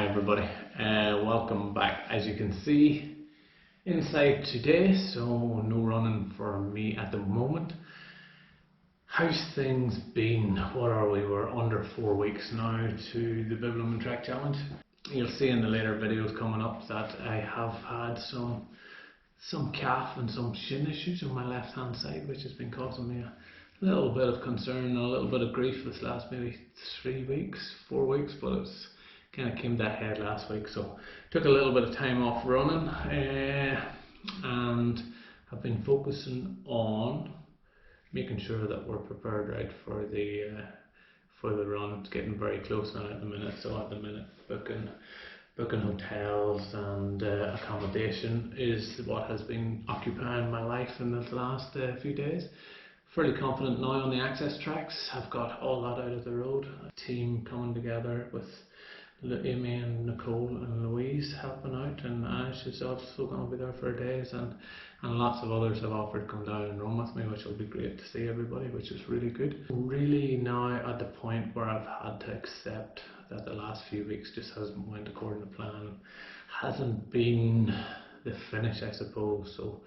Hi everybody, welcome back. As you can see inside today, so no running for me at the moment. How's things been? What are we? We're under 4 weeks now to the Bibbulmum Track Challenge. You'll see in the later videos coming up that I have had some calf and some shin issues on my left hand side, which has been causing me a little bit of concern and a little bit of grief this last maybe 3 weeks, 4 weeks, but it's kind of came to a head last week, so took a little bit of time off running and have been focusing on making sure that we're prepared right for the run. It's getting very close now at the minute, so at the minute booking hotels and accommodation is what has been occupying my life in this last few days. Fairly confident now on the access tracks. I've got all that out of the road. A team coming together with Amy and Nicole and Louise helping out, and Ash is also going to be there for days, and lots of others have offered to come down and run with me, which will be great to see everybody, which is really good. Really now at the point where I've had to accept that the last few weeks just hasn't went according to plan, hasn't been the finish, I suppose. So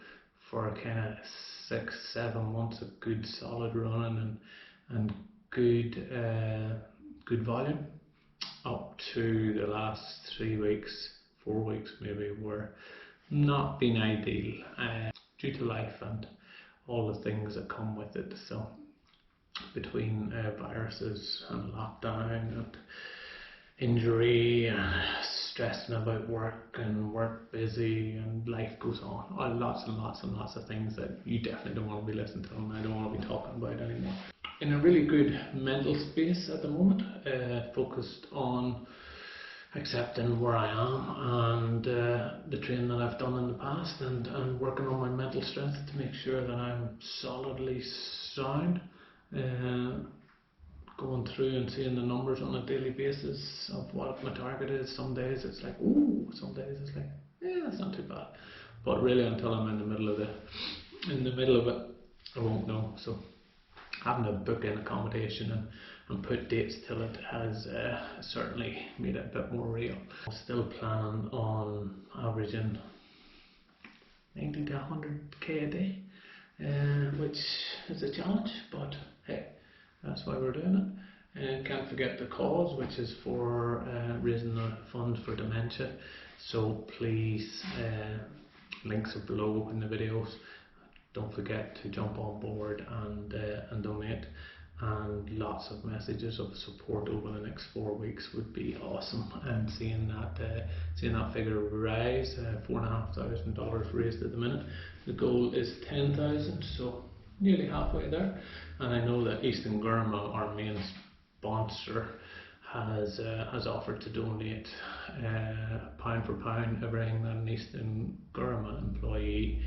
for a kind of 6-7 months of good solid running and good volume, up to the last 3 weeks, 4 weeks maybe, were not been ideal due to life and all the things that come with it. So between viruses and lockdown and injury and stressing about work and work busy and life goes on, lots and lots and lots of things that you definitely don't want to be listening to and I don't want to be talking about anymore. In a really good mental space at the moment, focused on accepting where I am and the training that I've done in the past, and working on my mental strength to make sure that I'm solidly sound, going through and seeing the numbers on a daily basis of what my target is. Some days it's like, ooh, some days it's like, yeah, that's not too bad, but really until I'm in the middle of it, I won't know. So having to book in accommodation and put dates till it has certainly made it a bit more real. I'm still planning on averaging 90 to 100k a day, which is a challenge, but hey, that's why we're doing it. And can't forget the cause, which is for raising the funds for dementia. So please, links are below in the videos. Don't forget to jump on board and donate, and lots of messages of support over the next 4 weeks would be awesome. And seeing that figure rise, $4,500 raised at the minute. The goal is 10,000, so nearly halfway there. And I know that Eastern Gurma, our main sponsor, has offered to donate pound for pound everything that an Eastern Gurma employee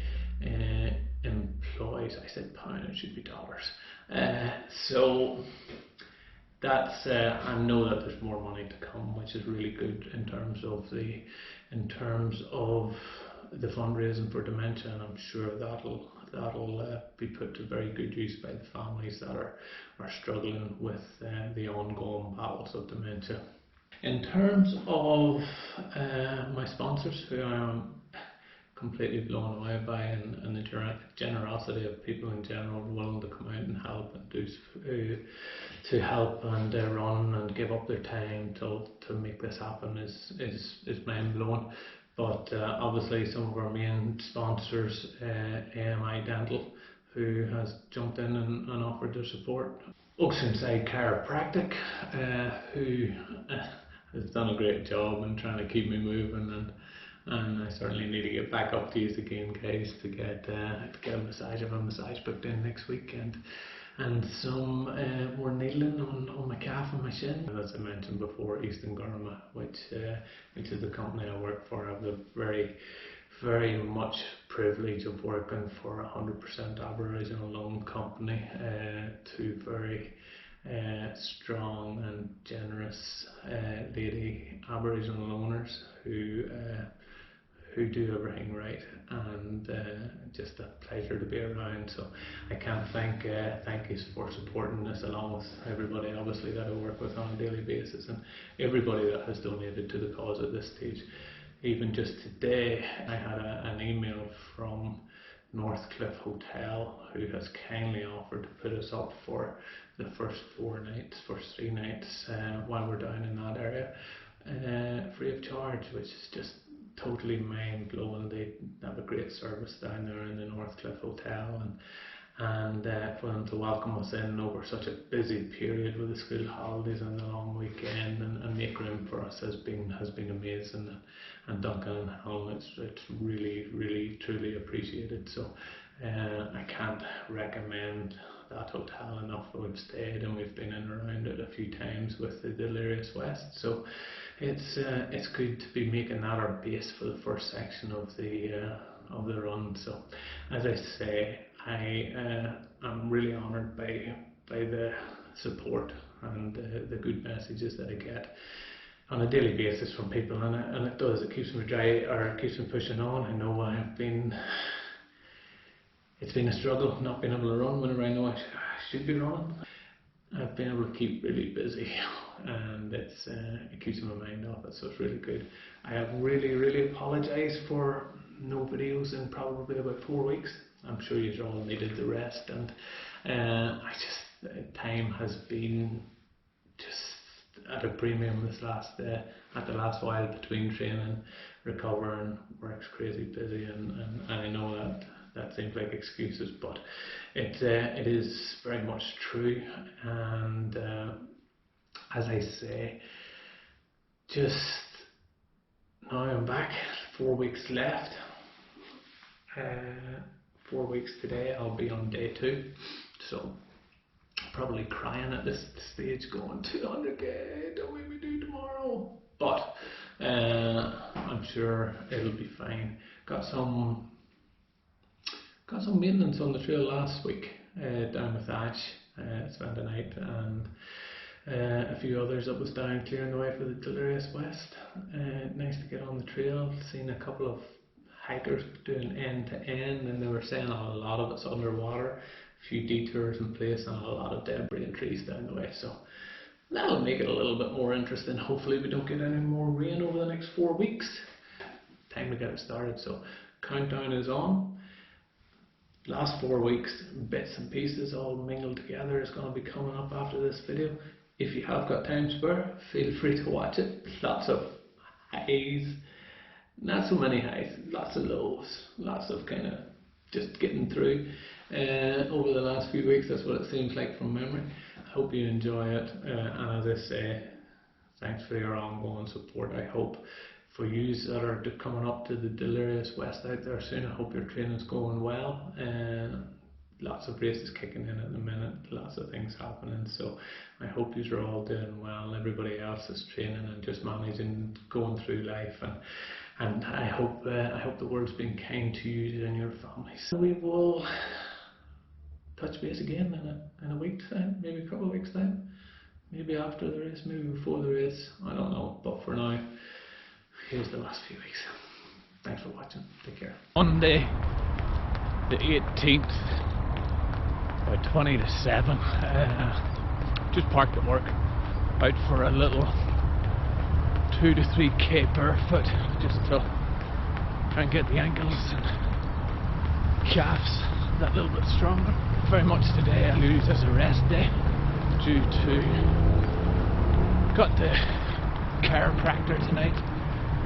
employs. I said pound, it should be dollars. So that's I know that there's more money to come, which is really good in terms of the fundraising for dementia, and I'm sure that'll be put to very good use by the families that are struggling with the ongoing battles of dementia. In terms of my sponsors, who I am completely blown away by, and the generosity of people in general willing to come out and help and to help and run and give up their time to make this happen is mind blowing. But obviously some of our main sponsors, AMI Dental, who has jumped in and offered their support. Oceanside Chiropractic, who has done a great job in trying to keep me moving, and I certainly need to get back up to you again, guys, to get a massage. I have a massage booked in next weekend, and some more needling on my calf and my shin. As I mentioned before, Eastern Gurma, which is the company I work for. I have the very much privilege of working for 100% Aboriginal owned company, two very strong and generous lady Aboriginal owners who who do everything right, and just a pleasure to be around. So I can't thank you for supporting us, along with everybody obviously that I work with on a daily basis, and everybody that has donated to the cause at this stage. Even just today I had an email from Northcliffe Hotel, who has kindly offered to put us up for the first 3 nights while we're down in that area, free of charge, which is just totally mind blowing. They have a great service down there in the Northcliffe Hotel, and for them to welcome us in over such a busy period with the school holidays and the long weekend, and make room for us has been amazing. And Duncan and Helen, it's really truly appreciated. So I can't recommend that hotel enough. We've stayed and we've been in and around it a few times with the Delirious West, so it's good to be making that our base for the first section of the run. So as I say, I'm really honoured by the support and the good messages that I get on a daily basis from people, and it keeps me pushing on. I know it's been a struggle not being able to run whenever I know I should be running. I've been able to keep really busy, and it keeps my mind off it, so it's really good. I have really apologised for no videos in probably about 4 weeks. I'm sure you all needed the rest, and time has been just at a premium this at the last while between training, recovering, work's crazy busy, and I know that seems like excuses, but it is very much true. And as I say, just now I'm back, 4 weeks left. 4 weeks today, I'll be on day 2, so probably crying at this stage, going 200k, don't make me do tomorrow, but I'm sure it'll be fine. Got some maintenance on the trail last week down with Ash, spent the night, and a few others that was down clearing the way for the Delirious West. Nice to get on the trail, seen a couple of hikers doing end to end, and they were saying a lot of it's underwater, a few detours in place, and a lot of debris and trees down the way, so that'll make it a little bit more interesting. Hopefully we don't get any more rain over the next 4 weeks. Time to get it started, so countdown is on. Last 4 weeks, bits and pieces all mingled together, is going to be coming up after this video. If you have got time spare, feel free to watch it. Lots of highs, not so many highs, lots of lows, lots of kind of just getting through over the last few weeks. That's what it seems like from memory. I hope you enjoy it, and as I say, thanks for your ongoing support. I hope for you that are coming up to the Delirious West out there soon, I hope your training's going well. Lots of races kicking in at the minute, lots of things happening, so I hope you are all doing well. Everybody else is training and just managing, going through life, and I hope the world's been kind to you and your families. So we will touch base again in a week's time, maybe a couple of weeks' time, maybe after the race, maybe before the race, I don't know, but for now, here's the last few weeks. Thanks for watching, take care. Monday the 18th, about 20 to 7, just parked at work, out for a little 2 to 3k barefoot, just to try and get the ankles and calves that little bit stronger. Very much today I use as a rest day, due to got the chiropractor tonight.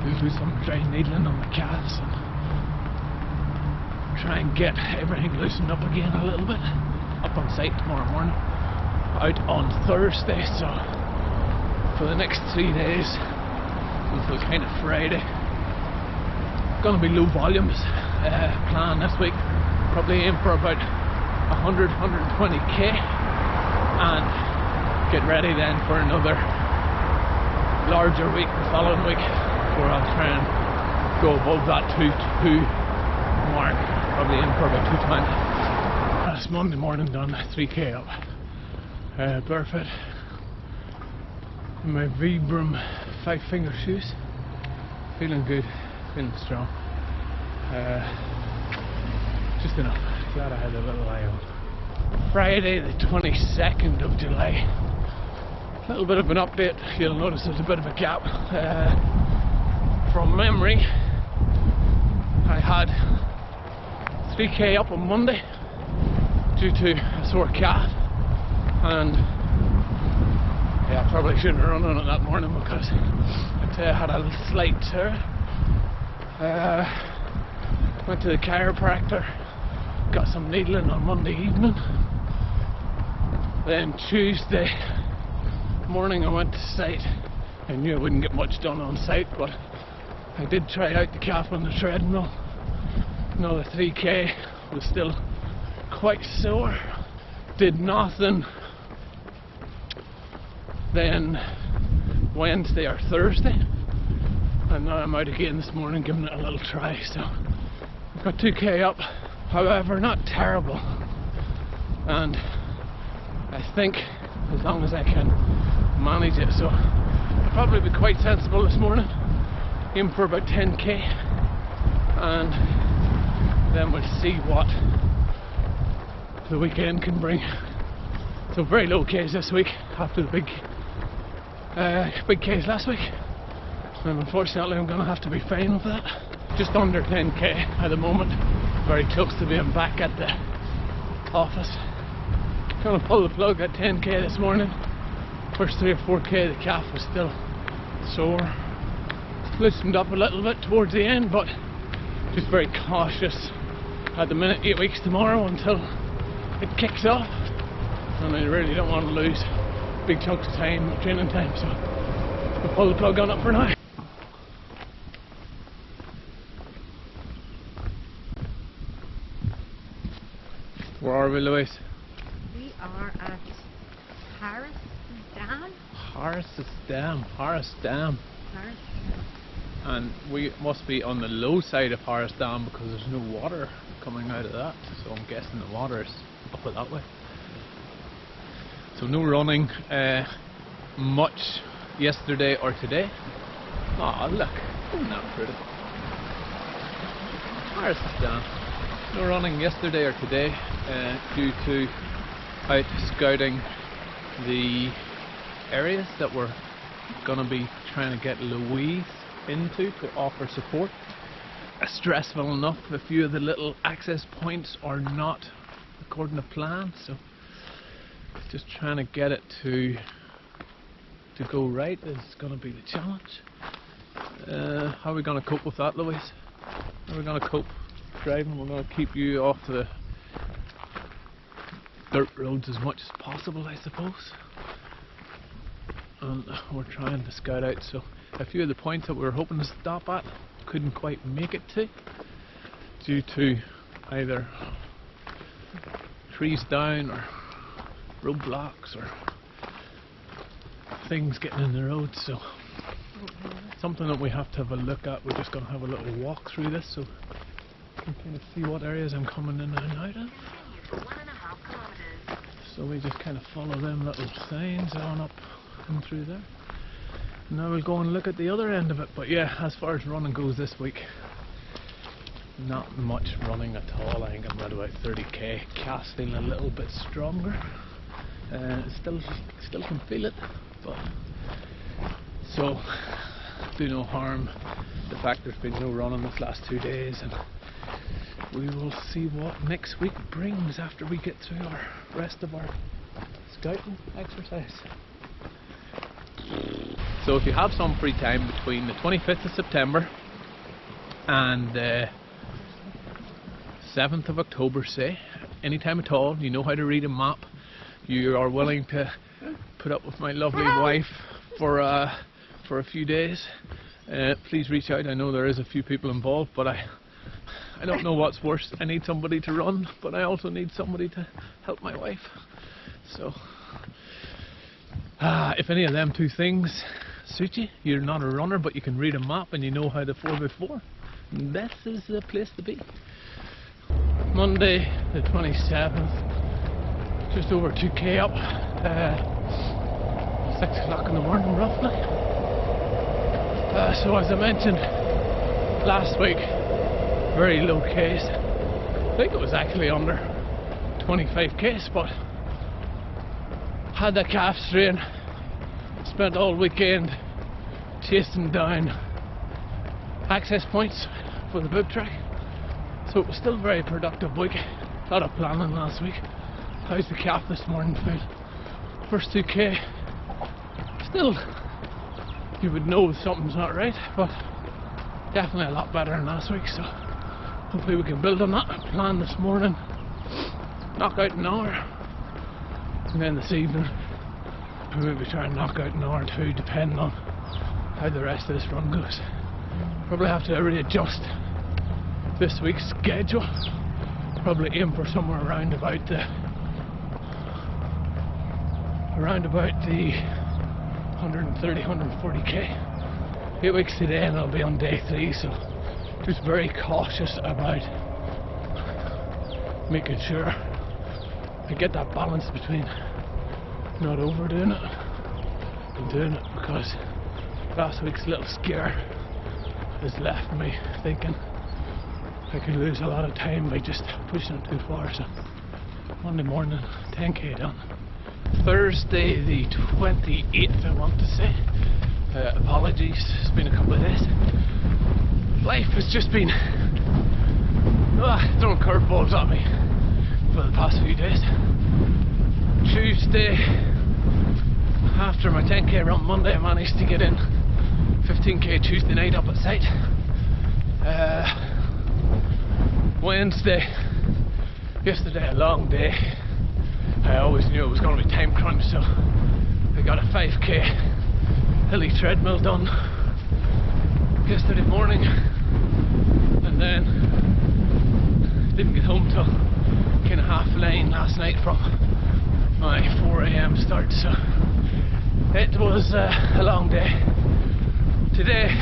We'll do some dry needling on the calves and try and get everything loosened up again a little bit. Up on site tomorrow morning, out on Thursday, so for the next 3 days until kind of Friday, gonna be low volumes. Plan this week, probably aim for about 100-120k, and get ready then for another larger week the following week, where I'll try and go above that 2-2 mark, probably in for about 220. Last Monday morning done 3k up, barefoot, in my Bibbulmum 5-finger shoes, feeling good, feeling strong. Just enough. Glad I had a little eye on. Friday the 22nd of July. A little bit of an update. You'll notice there's a bit of a gap. From memory, I had 3k up on Monday due to a sore calf, and yeah, I probably shouldn't have run on it that morning because it had a slight tear. Went to the chiropractor, got some needling on Monday evening. Then Tuesday morning I went to site. I knew I wouldn't get much done on site, but I did try out the calf on the treadmill. Another 3k, was still quite sore. Did nothing. Then Wednesday or Thursday, and now I'm out again this morning giving it a little try. So I've got 2k up, however not terrible, and I think as long as I can manage it, so I'll probably be quite sensible this morning, aim for about 10k, and then we'll see what the weekend can bring. So very low Ks this week after the big Ks last week, and unfortunately I'm going to have to be fine with that. Just under 10k at the moment, very close to being back at the office. Going to pull the plug at 10k this morning. First 3 or 4k the calf was still sore. Loosened up a little bit towards the end, but just very cautious at the minute. 8 weeks tomorrow until it kicks off, and I really don't want to lose big chunks of time, training time, so I'll pull the plug on it for now. Where are we, Louise? We are at Harris Dam. Harris Dam. And we must be on the low side of Harris Dam because there's no water coming out of that, so I'm guessing the water is up that way. So no running much yesterday or today. Oh look, isn't that pretty? Harris Dam. No running yesterday or today due to out scouting the areas that we're going to be trying to get Louise into to offer support. Stressful enough, a few of the little access points are not according to plan, so just trying to get it to go right is going to be the challenge. How are we going to cope with that, Louise? How are we going to cope driving? We're going to keep you off the dirt roads as much as possible, I suppose. And we're trying to scout out, so a few of the points that we were hoping to stop at couldn't quite make it to due to either trees down or roadblocks or things getting in the road, so something that we have to have a look at. We're just going to have a little walk through this so we can kind of see what areas I'm coming in and out of. So we just kind of follow them little signs on up and through there. Now we'll go and look at the other end of it. But yeah, as far as running goes this week, not much running at all. I think I'm at about 30k. Calf's feeling a little bit stronger. Still can feel it, but so do no harm. The fact there's been no running this last 2 days, and we will see what next week brings after we get through our rest of our scouting exercise. So if you have some free time between the 25th of September and 7th of October, say, any time at all, you know how to read a map, you are willing to put up with my lovely wife for a few days, please reach out. I know there is a few people involved, but I don't know what's worse. I need somebody to run, but I also need somebody to help my wife. So if any of them two things suit you, you're not a runner but you can read a map and you know how to 4x4, this is the place to be. Monday the 27th, just over 2k up, 6 o'clock in the morning roughly. So as I mentioned last week, very low Ks. I think it was actually under 25 Ks, but had the calf strain. Spent all weekend chasing down access points for the bib track, so it was still a very productive week. A lot of planning last week. How's the calf this morning feel? First 2K, still you would know something's not right, but definitely a lot better than last week, so hopefully we can build on that. Plan this morning, knock out an hour, and then this evening we maybe try and knock out an hour or two, depending on how the rest of this run goes. Probably have to readjust this week's schedule. Probably aim for somewhere around about the 130, 140k. 8 weeks today, and I'll be on day 3, so just very cautious about making sure I get that balance between not overdoing it and doing it, because last week's little scare has left me thinking I could lose a lot of time by just pushing it too far. So Monday morning, 10k done. Thursday the 28th, I want to say. Apologies, it's been a couple of days. Life has just been throwing curveballs at me for the past few days. Tuesday, after my 10k run Monday, I managed to get in 15k Tuesday night up at site. Wednesday, yesterday, a long day. I always knew it was going to be time crunch, so I got a 5k hilly treadmill done yesterday morning, and then didn't get home till kind of 9:30 last night from my 4 AM start, so it was a long day. Today,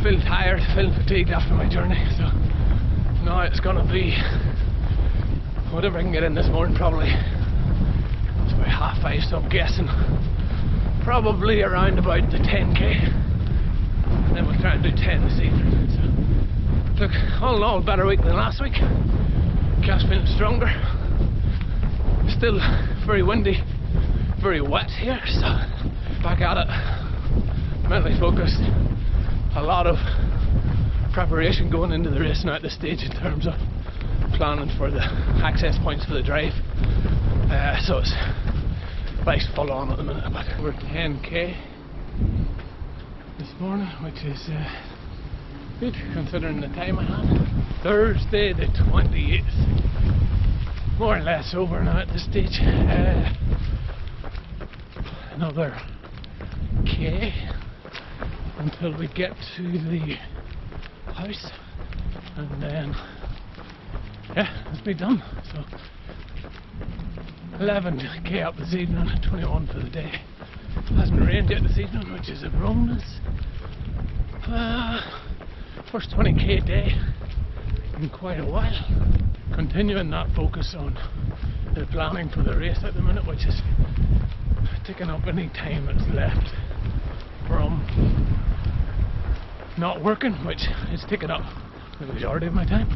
feeling tired, feeling fatigued after my journey, so now it's gonna be whatever I can get in this morning. Probably it's about 5:30, so I'm guessing probably around about the 10k, and then we'll try and do 10 this evening. So look, all in all, a better week than last week. Calf's feeling stronger. Still very windy, very wet here, so back at it, mentally focused. A lot of preparation going into the race now at this stage in terms of planning for the access points for the drive. So it's bike's full on at the minute, but we're 10k this morning, which is good considering the time I had. Thursday the 28th, more or less over now at this stage. Another K until we get to the house, and then yeah, it's me done. So 11k up this evening, 21 for the day. Hasn't rained yet this evening, which is a bonus. First 20k day in quite a while. Continuing that focus on the planning for the race at the minute, which is taking up any time that's left from not working, which is taking up the majority of my time.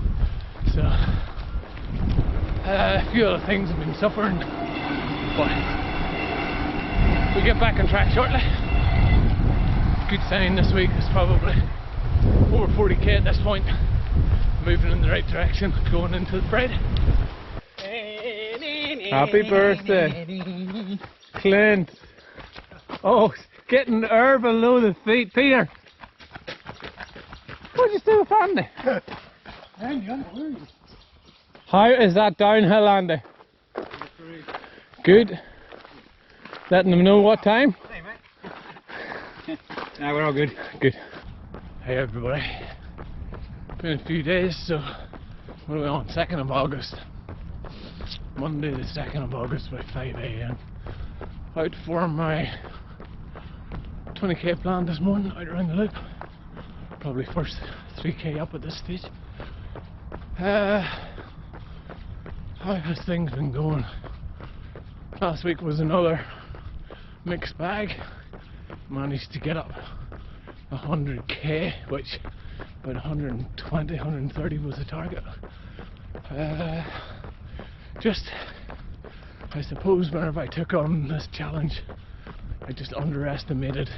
So a few other things have been suffering, but we'll get back on track shortly. Good sign this week is probably over 40k at this point, moving in the right direction, going into the Friday. Happy birthday, Clint. Oh, getting the air below the feet, Peter. What'd you do with Andy? How is that downhill, Andy? Good. Letting them know what time? Hey, mate. Nah, we're all good. Good. Hey everybody. Been a few days, so what are we on? 2nd of August. Monday the 2nd of August by 5 AM. Out for my 20k plan this morning, out around the loop. Probably first 3k up at this stage. How has things been going? Last week was another mixed bag. Managed to get up 100k, which about 120, 130 was the target. Just, I suppose whenever I took on this challenge, I just underestimated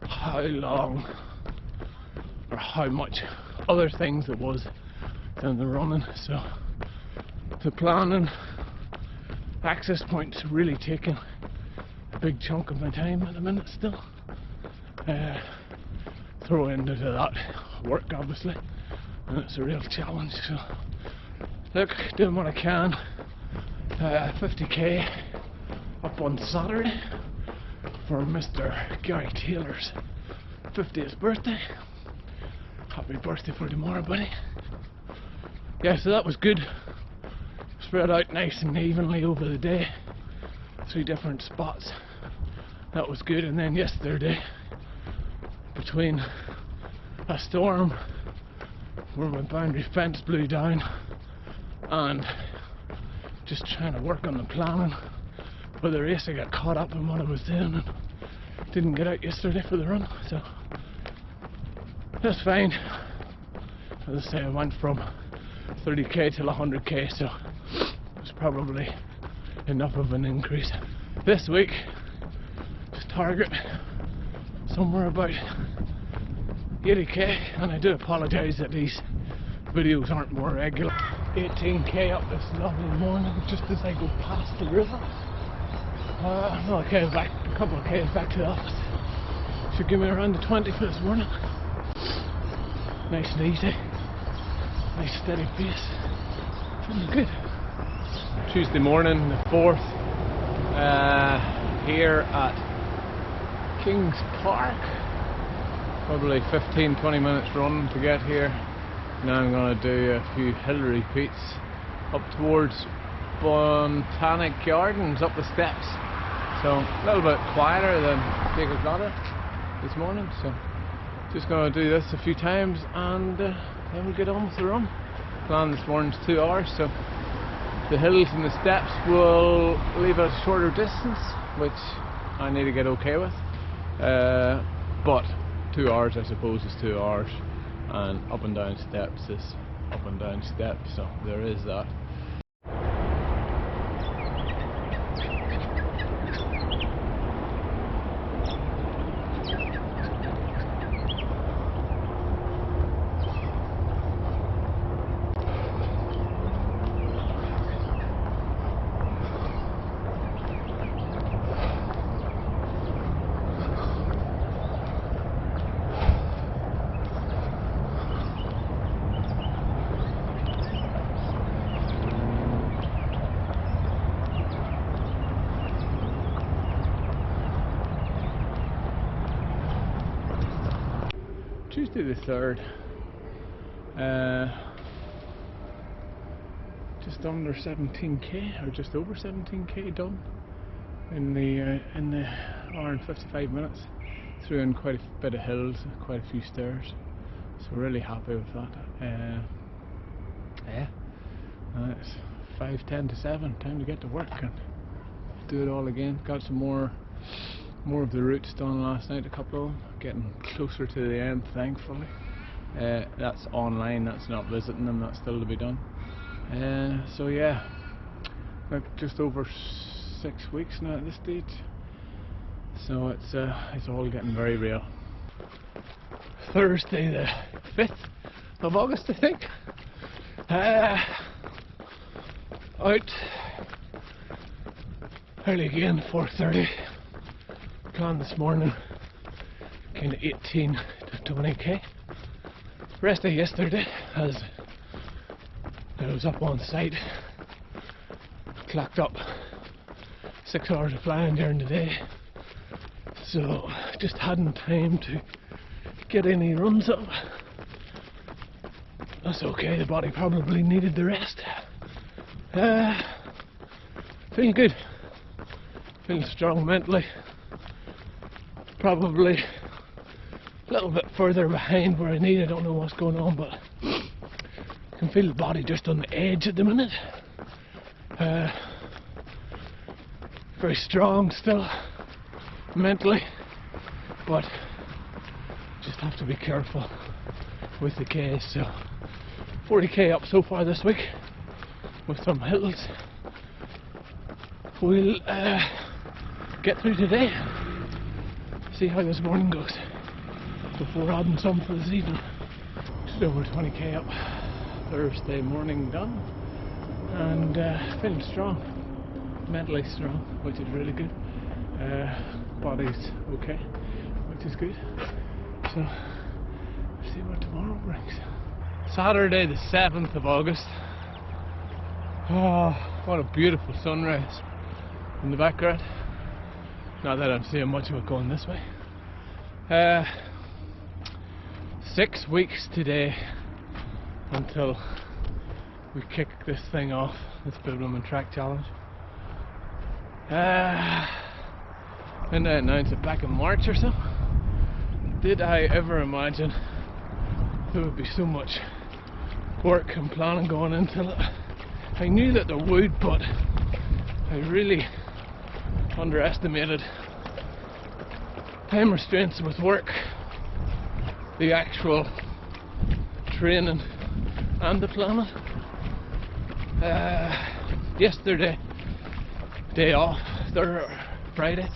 how long or how much other things there was than the running. So the planning, access points really taking a big chunk of my time at the minute still. Throw into that work obviously, and it's a real challenge. So look, doing what I can. 50k up on Saturday for Mr. Gary Taylor's 50th birthday. Happy birthday for tomorrow, buddy. Yeah, so that was good. Spread out nice and evenly over the day. 3 different spots. That was good. And then yesterday, between a storm where my boundary fence blew down and just trying to work on the planning for the race, I got caught up in what I was doing and didn't get out yesterday for the run. So that's fine. As I say, I went from 30k till 100k, so it was probably enough of an increase. This week, just target somewhere about 80k, and I do apologise that these videos aren't more regular. 18k up this lovely morning, just as I go past the river. Well, I came back, a couple of k's back to the office. Should give me around the 20 for this morning. Nice and easy, nice steady pace, feeling good. Tuesday morning, the 4th, here at Kings Park. Probably 15-20 minutes run to get here. Now I'm going to do a few hill repeats up towards Botanic Gardens, up the steps. So a little bit quieter than Jacob got it this morning. So just going to do this a few times and then we'll get on with the run. Plan this morning's 2 hours, so the hills and the steps will leave a shorter distance, which I need to get okay with. But 2 hours, I suppose, is 2 hours, and up and down steps is up and down steps, so there is that. Tuesday the 3rd, just under 17k, or just over 17k done in the hour and 55 minutes. Threw in quite a bit of hills, quite a few stairs, so really happy with that. It's 5:10 to 7, time to get to work and do it all again. Got some more of the routes done last night, a couple of them, getting closer to the end thankfully. That's online, that's not visiting them, that's still to be done. So yeah, like just over 6 weeks now at this stage, so it's all getting very real. Thursday the 5th of August, I think. Out early again, 4:30. Plan this morning, kind of 18 to 20k. Rest of yesterday, as I was up on site, clocked up 6 hours of flying during the day, so just hadn't time to get any runs up. That's okay, the body probably needed the rest. Feeling good, feeling strong mentally. Probably a little bit further behind where I need. I don't know what's going on, but I can feel the body just on the edge at the minute. Very strong still mentally, but just have to be careful with the Ks. So 40k up so far this week with some hills. We'll get through today, see how this morning goes before adding some for this evening. Just over 20k up Thursday morning done, and feeling strong, mentally strong, which is really good. Body's okay, which is good. So let's see what tomorrow brings. Saturday the 7th of August. Oh, what a beautiful sunrise in the background. Not that I'm seeing much of it going this way. 6 weeks today until we kick this thing off, this Bibbulmum track challenge. When I announced it back in March or so, did I ever imagine there would be so much work and planning going into it? I knew that there would, but I really underestimated time restraints with work, the actual training and the planning. Yesterday, day off, Friday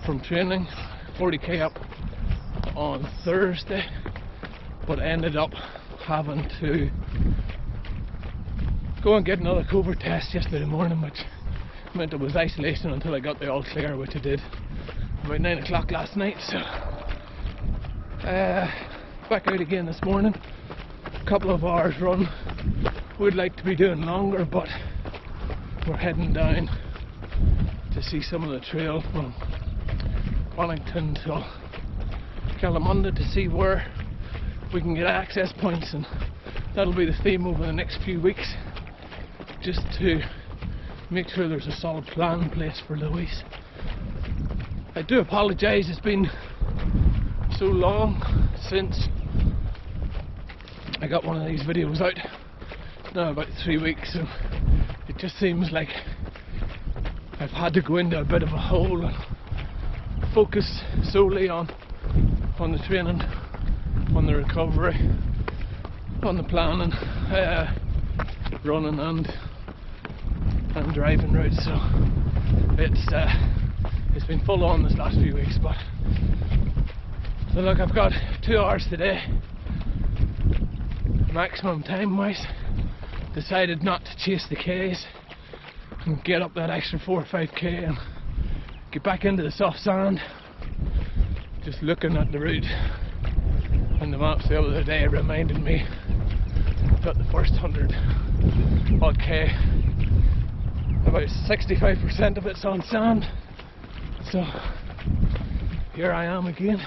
from training, 40k up on Thursday, but ended up having to go and get another COVID test yesterday morning, which meant it was isolation until I got the all clear, which I did about 9 o'clock last night. So back out again this morning, a couple of hours run. Would like to be doing longer, but we're heading down to see some of the trail from Wellington to Kalamunda to see where we can get access points, and that'll be the theme over the next few weeks, just to make sure there's a solid plan in place for Louise. I do apologise, it's been so long since I got one of these videos out, now about 3 weeks, so it just seems like I've had to go into a bit of a hole and focus solely on the training, on the recovery, on the planning, running and driving routes. So it's been full on this last few weeks, but so look, I've got 2 hours today maximum time wise. Decided not to chase the Ks and get up that extra 4 or 5k and get back into the soft sand. Just looking at the route and the maps the other day reminded me that the first 100 odd k, about 65% of it's on sand. So here I am again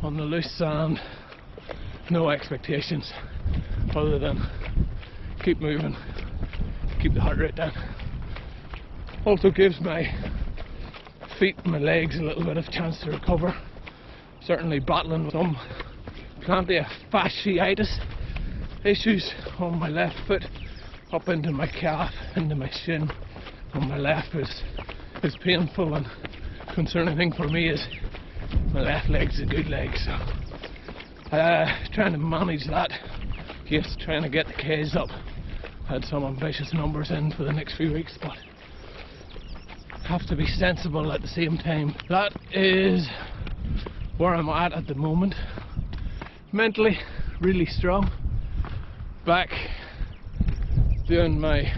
on the loose sand, no expectations other than keep moving, keep the heart rate down. Also gives my feet and my legs a little bit of chance to recover. Certainly battling with plenty of fasciitis issues on my left foot, up into my calf, into my shin on my left is painful, and concerning thing for me is my left leg's a good leg, so trying to manage that. Yes, trying to get the Ks up. Had some ambitious numbers in for the next few weeks, but have to be sensible at the same time. That is where I'm at the moment. Mentally really strong. Back doing my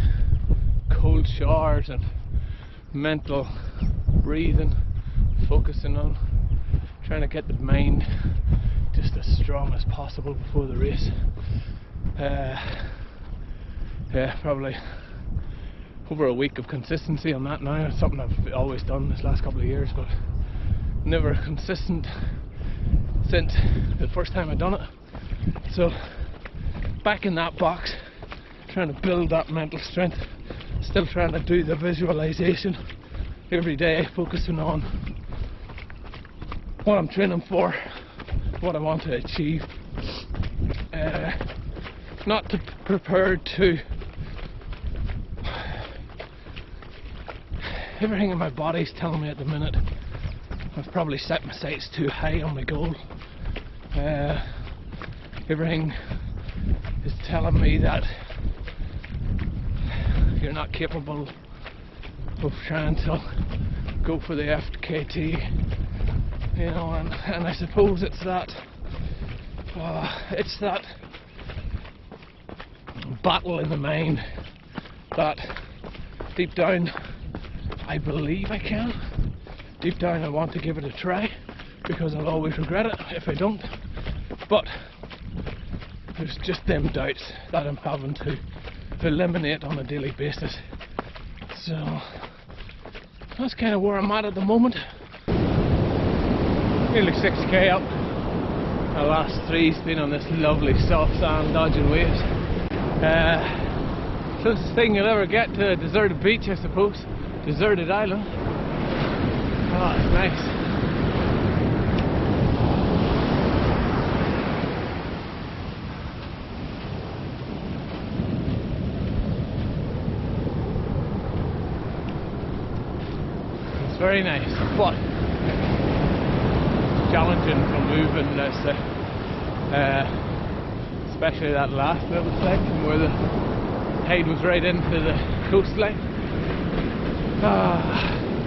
cold showers and mental breathing, focusing on trying to get the mind just as strong as possible before the race. Yeah, probably over a week of consistency on that now. It's something I've always done this last couple of years, but never consistent since the first time I'd done it. So back in that box, trying to build that mental strength, still trying to do the visualization every day, focusing on what I'm training for, what I want to achieve. Not prepared to. Everything in my body's telling me at the minute I've probably set my sights too high on my goal. everything is telling me that you're not capable of trying to go for the FKT, you know, and I suppose it's that battle in the mind that deep down I believe I can. Deep down I want to give it a try, because I'll always regret it if I don't. But there's just them doubts that I'm having to eliminate on a daily basis. So that's kind of where I'm at the moment. Nearly 6k up. The last 3's been on this lovely soft sand dodging waves. Closest thing you'll ever get to a deserted beach, I suppose. Deserted island. Oh, it's nice. It's very nice, but challenging for moving this, especially that last little section where the tide was right into the coastline.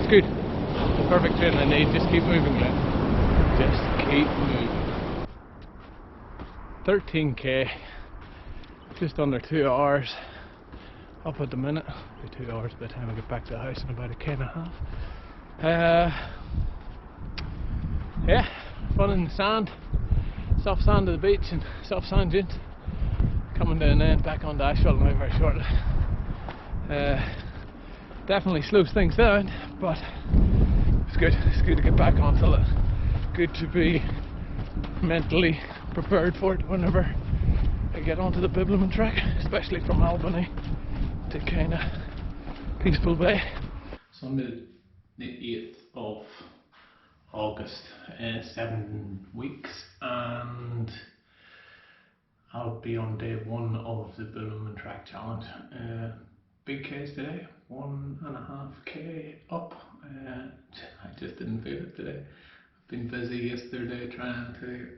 It's good. The perfect training I need. Just keep moving, man. Just keep moving. 13k, just under 2 hours up at the minute. It'll be 2 hours by the time I get back to the house in about a k and a half. Yeah, fun in the sand, soft sand of the beach and soft sand dunes. Coming down then back on the asphalt now very shortly. Definitely slows things down, but it's good. It's good to get back onto it. Good to be mentally prepared for it whenever I get onto the Bibbulmum track, especially from Albany to kind of Peaceful Bay. Sunday the 8th of August, 7 weeks, and I'll be on day 1 of the Bibbulmum track challenge. Big K's today, 1.5k up. I just didn't feel it today. I've been busy yesterday trying to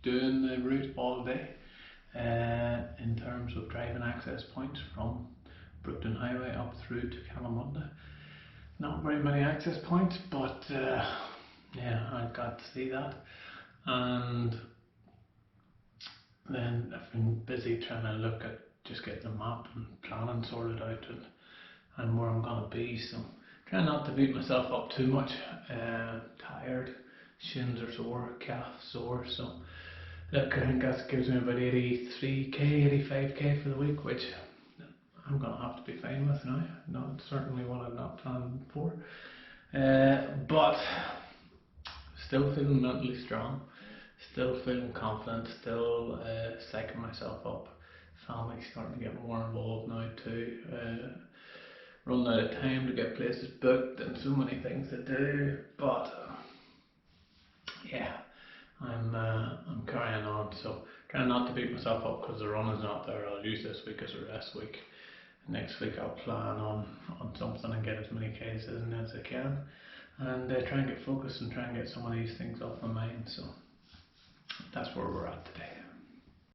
doing the route all day in terms of driving access points from Brookton Highway up through to Kalamunda. Not very many access points, but yeah, I got to see that. And then I've been busy trying to look at just getting the map and planning sorted out and where I'm going to be. So trying not to beat myself up too much. Tired, shins are sore, calf sore. So look, I think that gives me about 83k, 85k for the week, which I'm going to have to be fine with now. Not certainly what I'm not planning for. But still feeling mentally strong. Still feeling confident, still psyching myself up. Family's starting to get more involved now too. Running out of time to get places booked and so many things to do, but yeah, I'm carrying on. So trying not to beat myself up because the run is not there. I'll use this week as a rest week. Next week I'll plan on something and get as many Ks in as I can, and try and get focused and try and get some of these things off my mind. So that's where we're at today.